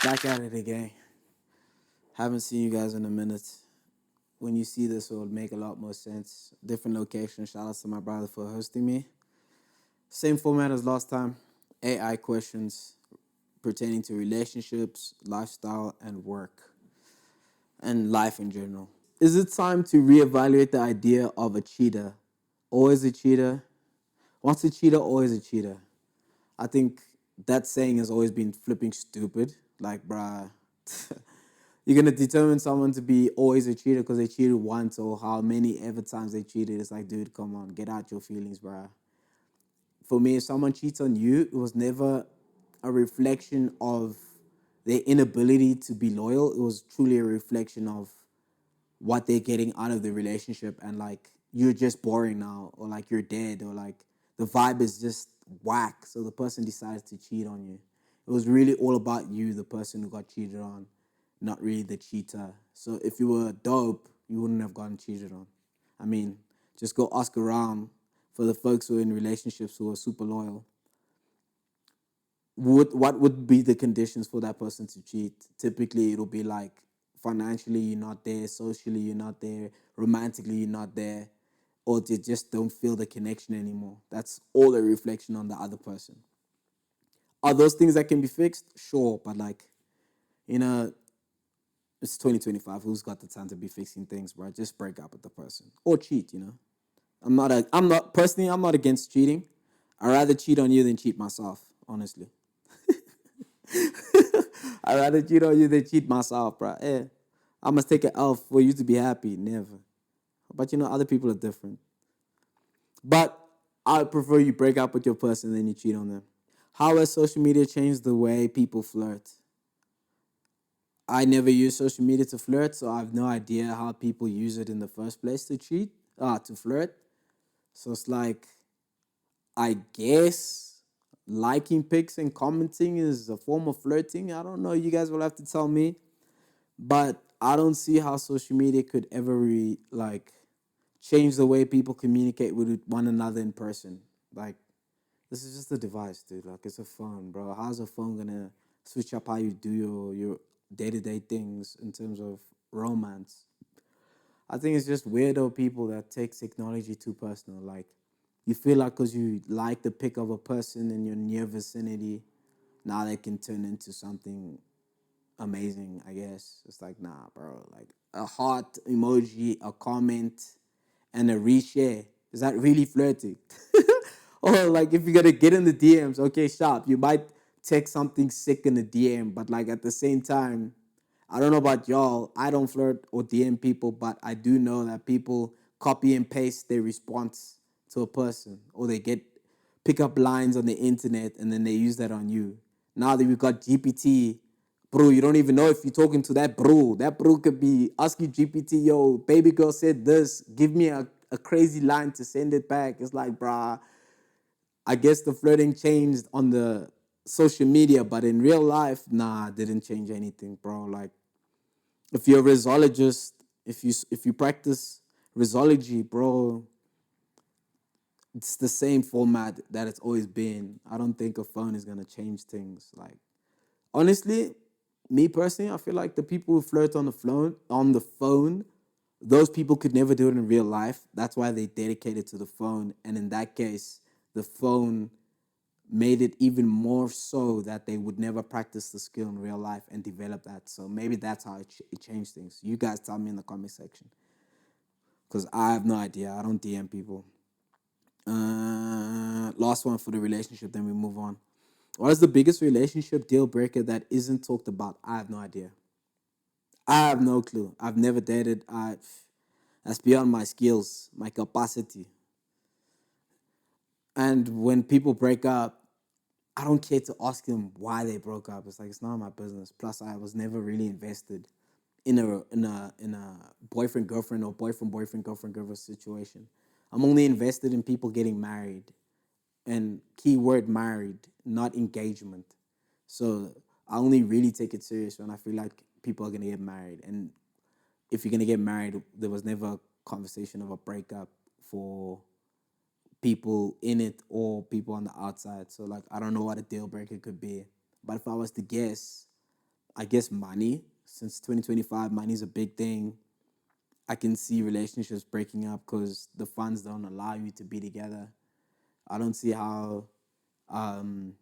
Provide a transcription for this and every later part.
Back at it again. Haven't seen you guys in a minute. When you see this, it will make a lot more sense. Different location. Shout out to my brother for hosting me. Same format as last time. AI questions pertaining to relationships, lifestyle, and work, and life in general. Is it time to reevaluate the idea of a cheater? Always a cheater? Once a cheater, always a cheater. I think that saying has always been flipping stupid. Like, bruh, you're gonna determine someone to be always a cheater because they cheated once or how many ever times they cheated. It's like, dude, come on, get out your feelings, bruh. For me, if someone cheats on you, it was never a reflection of their inability to be loyal. It was truly a reflection of what they're getting out of the relationship, and like you're just boring now, or like you're dead, or like the vibe is just whack. So the person decides to cheat on you. It was really all about you, the person who got cheated on, not really the cheater. So if you were dope, you wouldn't have gotten cheated on. I mean, just go ask around for the folks who are in relationships who are super loyal. What would be the conditions for that person to cheat? Typically, it'll be like financially you're not there, socially you're not there, romantically you're not there, or they just don't feel the connection anymore. That's all a reflection on the other person. Are those things that can be fixed? Sure, but like, you know, it's 2025. Who's got the time to be fixing things, bro? Just break up with the person or cheat. I'm not against cheating. I'd rather cheat on you than cheat myself, honestly. I'd rather cheat on you than cheat myself, bro. I must take an L for you to be happy. Never. But other people are different. But I prefer you break up with your person than you cheat on them. How has social media changed the way people flirt? I never use social media to flirt, so I have no idea how people use it in the first place to to flirt. So it's like, I guess liking pics and commenting is a form of flirting. I don't know. You guys will have to tell me. But I don't see how social media could ever change the way people communicate with one another in person. Like, this is just a device, dude. Like, it's a phone, bro. How's a phone gonna switch up how you do your day-to-day things in terms of romance? I think it's just weirdo people that take technology too personal. Like, you feel like because you like the pic of a person in your near vicinity, now they can turn into something amazing, I guess. It's like, nah, bro. Like, a heart emoji, a comment, and a reshare. Is that really flirting? Or like, if you're gonna get in the DMs, okay, sharp. You might text something sick in the DM, but like at the same time, I don't know about y'all. I don't flirt or DM people, but I do know that people copy and paste their response to a person, or they pick up lines on the internet and then they use that on you. Now that we've got GPT, bro, you don't even know if you're talking to that bro. That bro could be asking GPT, yo, baby girl said this. Give me a crazy line to send it back. It's like, bruh, I guess the flirting changed on the social media, but in real life, nah, didn't change anything, bro. Like, if you're a risologist, if you practice risology, bro, it's the same format that it's always been. I don't think a phone is gonna change things. Like, honestly, me personally, I feel like the people who flirt on the phone, those people could never do it in real life. That's why they dedicated to the phone. And in that case, the phone made it even more so that they would never practice the skill in real life and develop that. So maybe that's how it changed things. You guys tell me in the comment section, because I have no idea. I don't DM people. Last one for the relationship, then we move on. What is the biggest relationship deal breaker that isn't talked about? I have no idea. I have no clue. I've never dated. That's beyond my skills, my capacity. And when people break up, I don't care to ask them why they broke up. It's like, it's not my business. Plus, I was never really invested in a boyfriend girlfriend or boyfriend girlfriend situation. I'm only invested in people getting married, and keyword married, not engagement. So I only really take it serious when I feel like people are gonna get married. And if you're gonna get married, there was never a conversation of a breakup for people in it or people on the outside. So like, I don't know what a deal breaker could be. But if I was to guess, I guess money. Since 2025, money is a big thing. I can see relationships breaking up because the funds don't allow you to be together. I don't see how um,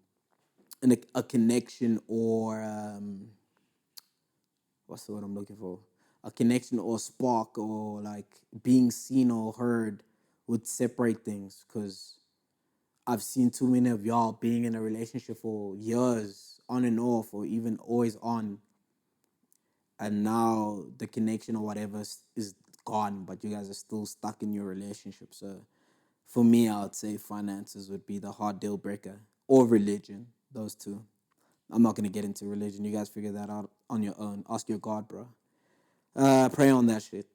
a connection or what's the word I'm looking for? A connection or spark or like being seen or heard would separate things because I've seen too many of y'all being in a relationship for years, on and off, or even always on, and now the connection or whatever is gone, but you guys are still stuck in your relationship. So for me, I would say finances would be the hard deal breaker, or religion, those two. I'm not gonna get into religion. You guys figure that out on your own. Ask your God, bro. Pray on that shit.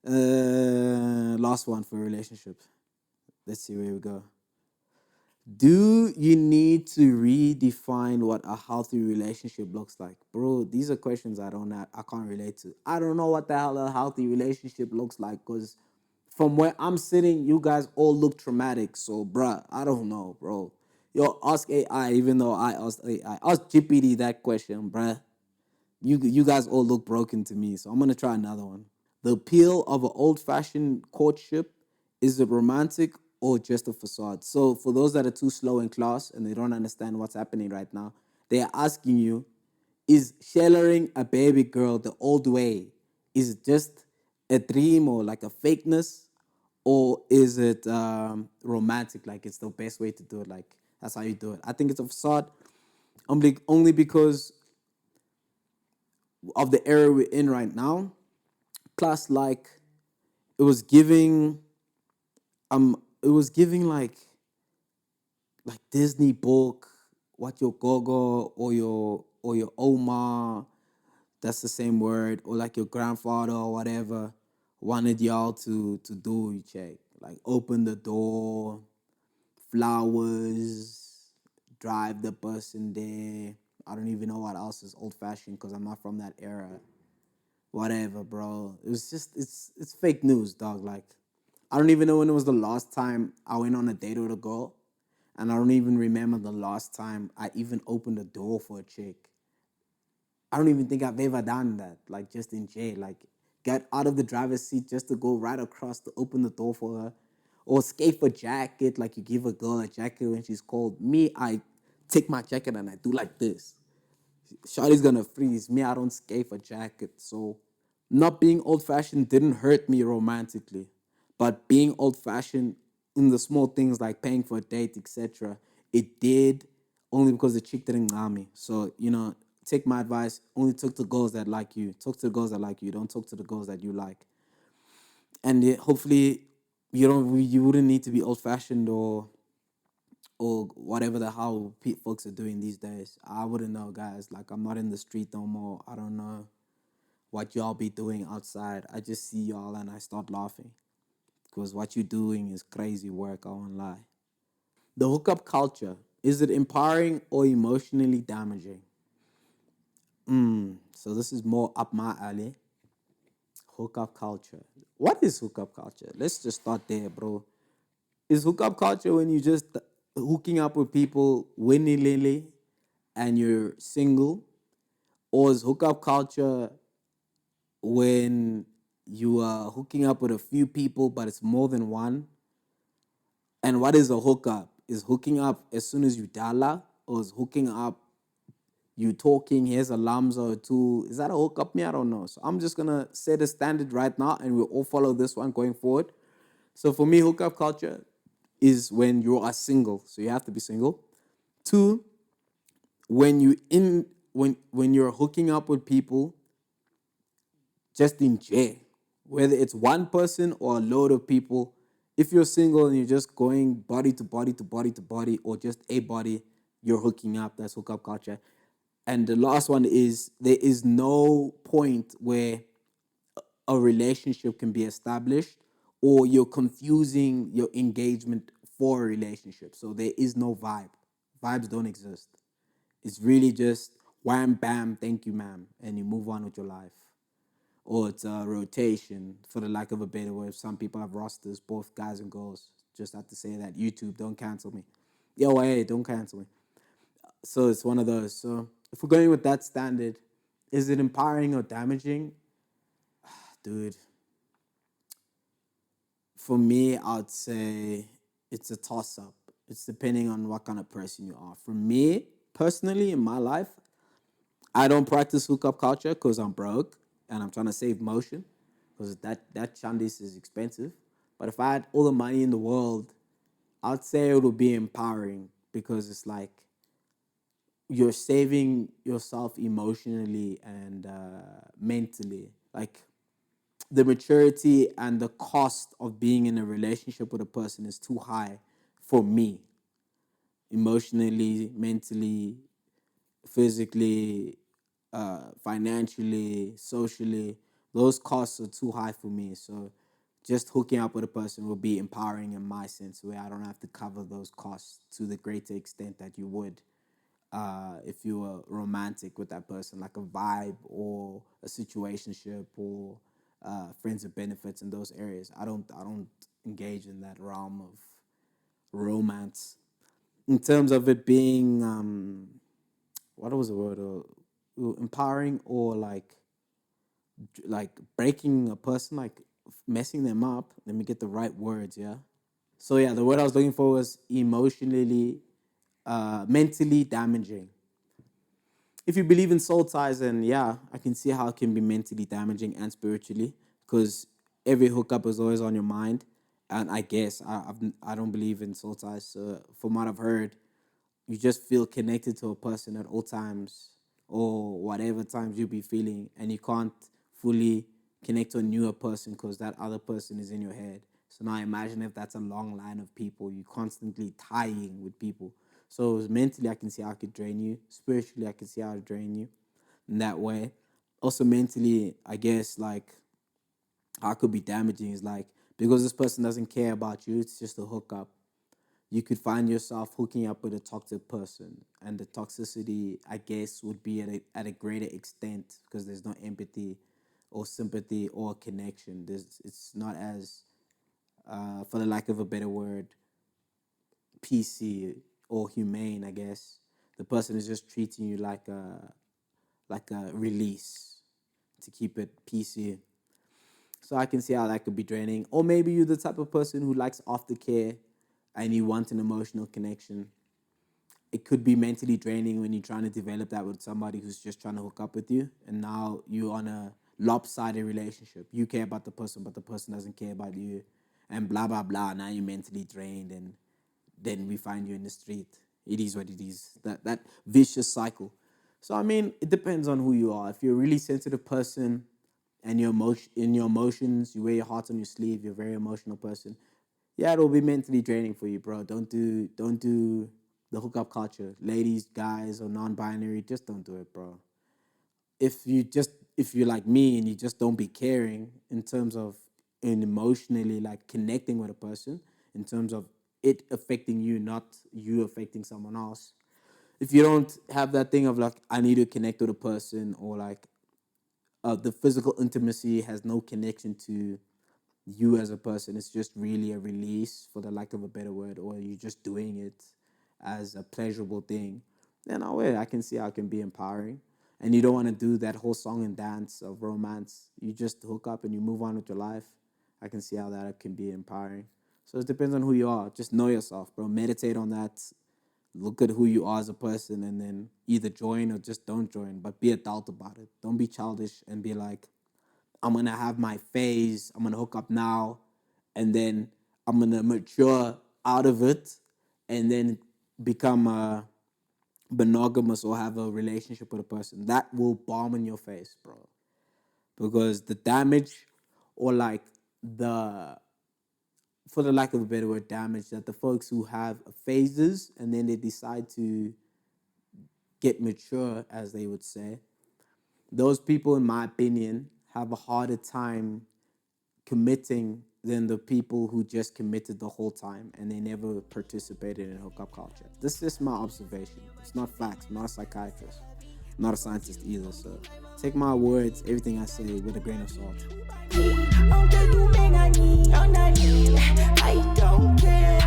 Last one for relationships. Let's see where we go. Do you need to redefine what a healthy relationship looks like? Bro, these are questions I can't relate to. I don't know what the hell a healthy relationship looks like because from where I'm sitting, you guys all look traumatic. So, bruh, I don't know, bro. Yo, ask AI, even though I asked AI. Ask GPT that question, bruh. You guys all look broken to me, so I'm gonna try another one. The appeal of an old-fashioned courtship, is it romantic or just a facade? So for those that are too slow in class and they don't understand what's happening right now, they are asking you, is shellering a baby girl the old way, is it just a dream or like a fakeness, or is it romantic, like it's the best way to do it, like that's how you do it? I think it's a facade, only because of the era we're in right now. Class, like, it was giving like Disney book, what your gogo or your oma, that's the same word, or like your grandfather or whatever wanted y'all to do. You check, like, open the door, flowers, drive the bus in there. I don't even know what else is old fashioned because I'm not from that era. Whatever, bro. It was just it's fake news, dog. Like, I don't even know when it was the last time I went on a date with a girl, and I don't even remember the last time I even opened a door for a chick. I don't even think I've ever done that. Like, just in jail, like, get out of the driver's seat just to go right across to open the door for her, or skate for jacket. Like, you give a girl a jacket when she's cold. Me, I take my jacket and I do like this. Shawty's gonna freeze. Me, I don't skate for jacket. So not being old fashioned didn't hurt me romantically. But being old fashioned in the small things like paying for a date, etc., it did, only because the chick didn't know me. So, take my advice, only talk to girls that like you. Talk to the girls that like you. Don't talk to the girls that you like. And hopefully you wouldn't need to be old fashioned or whatever the hell folks are doing these days. I wouldn't know, guys. Like, I'm not in the street no more. I don't know what y'all be doing outside. I just see y'all and I start laughing because what you're doing is crazy work. I won't lie. The hookup culture, is it empowering or emotionally damaging? So this is more up my alley. Hookup culture. What is hookup culture? Let's just start there, bro. Is hookup culture when you just hooking up with people willy nilly and you're single, or is hookup culture when you are hooking up with a few people but it's more than one? And what is a hookup? Is hooking up as soon as you dala, or is hooking up you talking? Here's a lamza or two. Is that a hookup? Me, I don't know. So I'm just gonna set a standard right now, and we'll all follow this one going forward. So for me, hookup culture is when you are single, so you have to be single. Two, when you in when you're hooking up with people just in jail, whether it's one person or a load of people. If you're single and you're just going body to body to body to body, or just a body, you're hooking up. That's hookup culture. And the last one is, there is no point where a relationship can be established, or you're confusing your engagement for a relationship. So there is no vibe. Vibes don't exist. It's really just wham, bam, thank you, ma'am, and you move on with your life. Or it's a rotation, for the lack of a better word. Some people have rosters, both guys and girls. Just have to say that. YouTube, don't cancel me. Yo, hey, don't cancel me. So it's one of those. So if we're going with that standard, Is it empowering or damaging? Dude, for me, I'd say it's a toss-up. It's depending on what kind of person you are. For me, personally, in my life, I don't practice hookup culture because I'm broke and I'm trying to save motion because that chandis is expensive. But if I had all the money in the world, I'd say it would be empowering because it's like you're saving yourself emotionally and mentally. Like the maturity and the cost of being in a relationship with a person is too high for me. Emotionally, mentally, physically, financially, socially, those costs are too high for me. So just hooking up with a person will be empowering in my sense, where I don't have to cover those costs to the greater extent that you would if you were romantic with that person, like a vibe or a situationship or friends with benefits in those areas. I don't engage in that realm of romance. In terms of it being what was the word? Empowering or like breaking a person, like messing them up. Let me get the right words, yeah? So yeah, the word I was looking for was emotionally, mentally damaging. If you believe in soul ties, then yeah, I can see how it can be mentally damaging and spiritually because every hookup is always on your mind. And I guess I don't believe in soul ties. So from what I've heard, you just feel connected to a person at all times or whatever times you be feeling, and you can't fully connect to a newer person because that other person is in your head. So now imagine if that's a long line of people, you constantly tying with people. So mentally, I can see how it could drain you. Spiritually, I can see how it drain you in that way. Also mentally, I guess like how it could be damaging is like because this person doesn't care about you, it's just a hookup. You could find yourself hooking up with a toxic person, and the toxicity, I guess, would be at a greater extent because there's no empathy or sympathy or connection. It's not as, for the lack of a better word, PC or humane, I guess. The person is just treating you like a release to keep it PC. So I can see how that could be draining. Or maybe you're the type of person who likes aftercare and you want an emotional connection. It could be mentally draining when you're trying to develop that with somebody who's just trying to hook up with you. And now you're on a lopsided relationship. You care about the person, but the person doesn't care about you. And blah, blah, blah. Now you're mentally drained. And then we find you in the street. It is what it is. That vicious cycle. So, I mean, it depends on who you are. If you're a really sensitive person and in your emotions, you wear your heart on your sleeve, you're a very emotional person, yeah, it'll be mentally draining for you, bro. Don't do the hookup culture. Ladies, guys, or non-binary, just don't do it, bro. If you're like me and you just don't be caring in terms of in emotionally like connecting with a person, in terms of it affecting you, not you affecting someone else. If you don't have that thing of like I need to connect with a person or like the physical intimacy has no connection to you as a person, it's just really a release for the lack of a better word, or you're just doing it as a pleasurable thing, then I can see how it can be empowering. And you don't want to do that whole song and dance of romance. You just hook up and you move on with your life. I can see how that can be empowering. So it depends on who you are. Just know yourself, bro. Meditate on that. Look at who you are as a person and then either join or just don't join, but be adult about it. Don't be childish and be like, I'm going to have my phase. I'm going to hook up now. And then I'm going to mature out of it and then become monogamous or have a relationship with a person. That will bomb in your face, bro. Because the damage or like for the lack of a better word, damage that the folks who have phases and then they decide to get mature, as they would say, those people, in my opinion, have a harder time committing than the people who just committed the whole time and they never participated in hookup culture. This is my observation. It's not facts. I'm not a psychiatrist. I'm not a scientist either. So take my words, everything I say, with a grain of salt. I don't care.